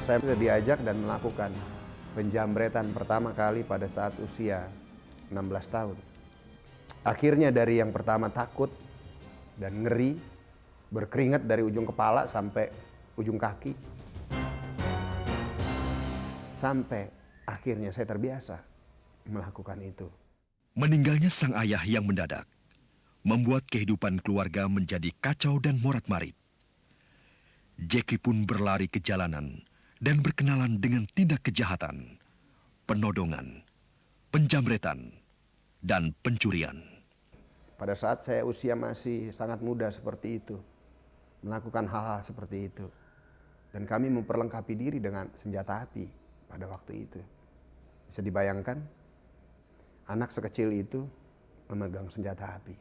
Saya diajak dan melakukan penjamretan pertama kali pada saat usia 16 tahun. Akhirnya dari yang pertama takut dan ngeri, berkeringat dari ujung kepala sampai ujung kaki. Sampai akhirnya saya terbiasa melakukan itu. Meninggalnya sang ayah yang mendadak membuat kehidupan keluarga menjadi kacau dan morat-marit. Jackie pun berlari ke jalanan dan berkenalan dengan tindak kejahatan, penodongan, penjamretan, dan pencurian. Pada saat saya usia masih sangat muda seperti itu, melakukan hal-hal seperti itu. Dan kami memperlengkapi diri dengan senjata api pada waktu itu. Bisa dibayangkan, anak sekecil itu memegang senjata api.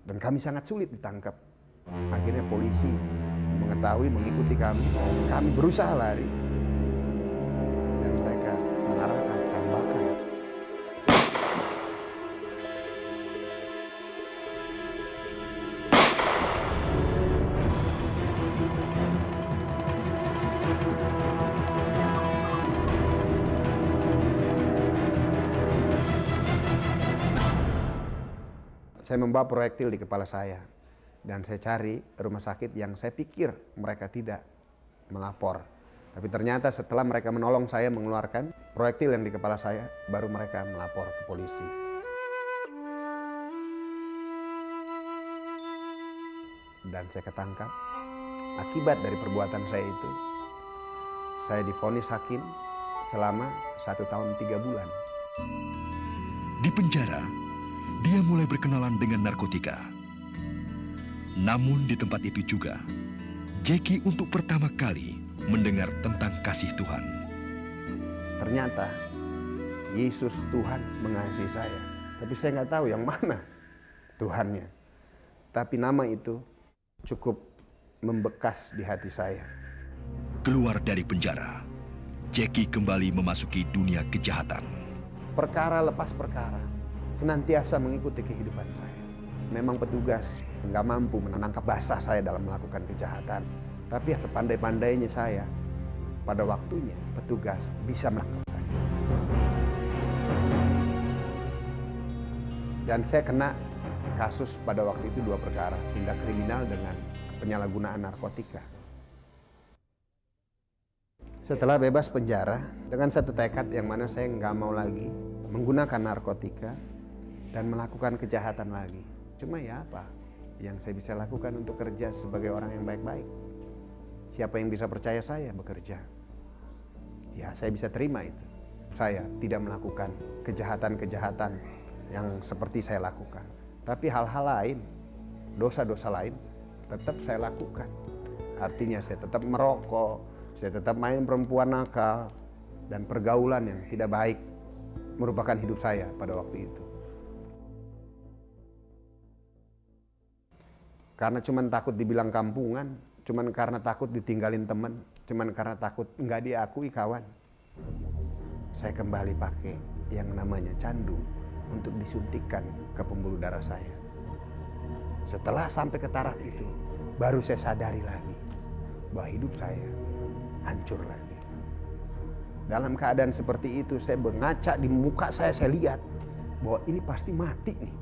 Dan kami sangat sulit ditangkap. Akhirnya polisi mengetahui, mengikuti kami. Kami berusaha lari. Dan mereka mengarahkan tembakan. Saya membawa proyektil di kepala saya. Dan saya cari rumah sakit yang saya pikir mereka tidak melapor. Tapi ternyata setelah mereka menolong saya mengeluarkan proyektil yang di kepala saya, baru mereka melapor ke polisi. Dan saya ketangkap. Akibat dari perbuatan saya itu, saya divonis hakim selama 1 tahun 3 bulan. Di penjara, dia mulai berkenalan dengan narkotika. Namun di tempat itu juga, Jackie untuk pertama kali mendengar tentang kasih Tuhan. Ternyata Yesus Tuhan mengasihi saya. Tapi saya nggak tahu yang mana Tuhannya. Tapi nama itu cukup membekas di hati saya. Keluar dari penjara, Jackie kembali memasuki dunia kejahatan. Perkara lepas perkara, senantiasa mengikuti kehidupan saya. Memang petugas nggak mampu menangkap basah saya dalam melakukan kejahatan. Tapi sepandai-pandainya saya, pada waktunya petugas bisa menangkap saya. Dan saya kena kasus pada waktu itu 2 perkara, tindak kriminal dengan penyalahgunaan narkotika. Setelah bebas penjara, dengan satu tekad yang mana saya nggak mau lagi menggunakan narkotika dan melakukan kejahatan lagi. Cuma ya apa yang saya bisa lakukan untuk kerja sebagai orang yang baik-baik? Siapa yang bisa percaya saya bekerja? Ya saya bisa terima itu. Saya tidak melakukan kejahatan-kejahatan yang seperti saya lakukan. Tapi hal-hal lain, dosa-dosa lain tetap saya lakukan. Artinya saya tetap merokok, saya tetap main perempuan nakal, dan pergaulan yang tidak baik merupakan hidup saya pada waktu itu. Karena cuman takut dibilang kampungan, cuman karena takut ditinggalin teman, cuman karena takut nggak diakui kawan. Saya kembali pakai yang namanya candu untuk disuntikkan ke pembuluh darah saya. Setelah sampai ke taraf itu, baru saya sadari lagi bahwa hidup saya hancur lagi. Dalam keadaan seperti itu, saya mengaca di muka saya lihat bahwa ini pasti mati nih.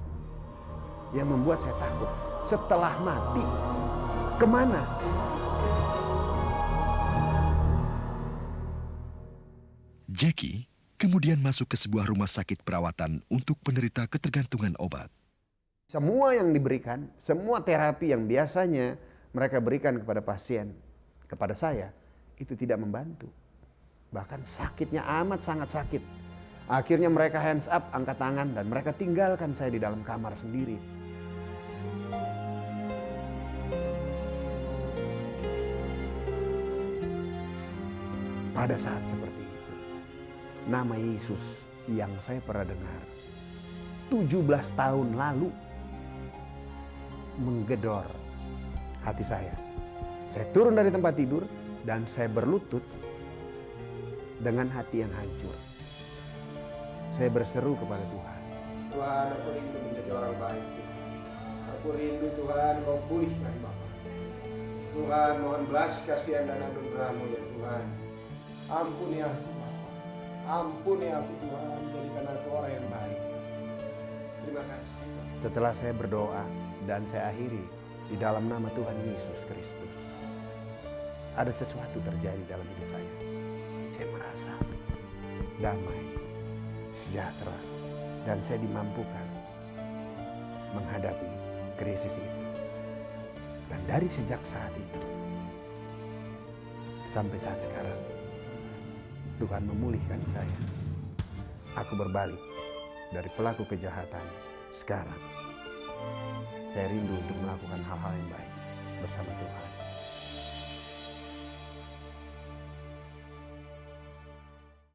Yang membuat saya takut. Setelah mati, kemana? Jackie kemudian masuk ke sebuah rumah sakit perawatan untuk penderita ketergantungan obat. Semua yang diberikan, semua terapi yang biasanya mereka berikan kepada pasien, kepada saya, itu tidak membantu. Bahkan sakitnya amat sangat sakit. Akhirnya mereka hands up, angkat tangan, dan mereka tinggalkan saya di dalam kamar sendiri. Pada saat seperti itu, nama Yesus yang saya pernah dengar 17 tahun lalu menggedor hati saya. Saya turun dari tempat tidur dan saya berlutut dengan hati yang hancur. Saya berseru kepada Tuhan. Tuhan, aku rindu menjadi orang baik. Aku rindu Tuhan, Kau pulihkan Bapak. Tuhan, mohon belas kasihan dan anugerah-Mu ya Tuhan. Ampuni aku Bapa. Ampuni aku Tuhan, jadikan aku orang yang baik. Terima kasih. Setelah saya berdoa dan saya akhiri di dalam nama Tuhan Yesus Kristus, ada sesuatu terjadi dalam hidup saya. Saya merasa damai, sejahtera, dan saya dimampukan menghadapi krisis itu. Dan dari sejak saat itu sampai saat sekarang, Tuhan memulihkan saya. Aku berbalik dari pelaku kejahatan. Sekarang saya rindu untuk melakukan hal-hal yang baik bersama Tuhan.